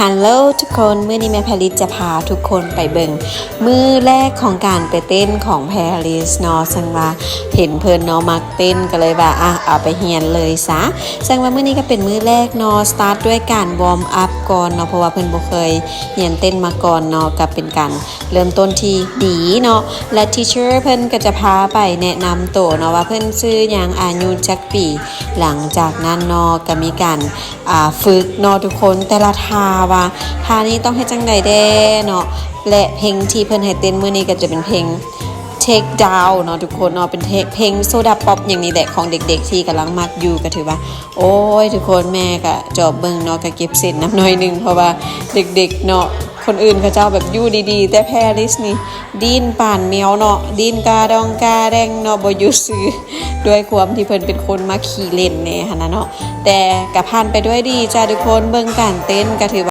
ฮัลโหลทุกคนมื้อนี้แม่แพรลิสจะพาทุกคนไปเบิ่งมื้อแรกของการไปเต้นของแพรลิสเนาะซึ่งว่าเห็นเพิ่นเนาะมักเต้นก็เลยว่าเอาไปเรียนเลยซะซึ่งว่ามื้อนี้ก็เป็นมื้อแรกเนาะสตาร์ทด้วยการวอร์มอัพก่อนเนาะเพราะว่าเพิ่นบ่เคยเรียนเต้นมาก่อนเนาะก็เป็นการเริ่มต้นที่ดีเนาะและทีเชอร์เพิ่นก็จะพาไปแนะนำตัวเนาะว่าเพิ่นชื่อหยังอายุจักปีหลังจากนั้นเนาะก็มีการฝึกเนาะทุกคนแต่ละท่าว่าท่านี้ต้องให้จังใดแด้เนาะและเพลงที่เพิ่นให้เต้นมื้อนี้ก็จะเป็นเพลง Take Down เนาะทุกคนเนาะเป็นเพลงโซดาป๊อปอย่างนี้แหละของเด็กๆที่กำลังมักอยู่ก็ถือว่าโอ้ยทุกคนแม่ก็จอบเบิ่งเนาะก็เก็บเส้นน้ำน้อยนึงเพราะว่าเด็กๆเนาะคนอื่นเขาเจ้าแบบอยู่ดีๆแต่แพรลิสนี่ดิ้นป่านแมวเนาะดิ้นกาดองกาแดงเนาะบ่อยู่ซื่อด้วยความที่เพิ่นเป็นคนมาขี่เล่นแน่หั่นน่ะเนาะแต่ก็ผ่านไปด้วยดีจ้าทุกคนเบิ่งการเต้นก็ถือ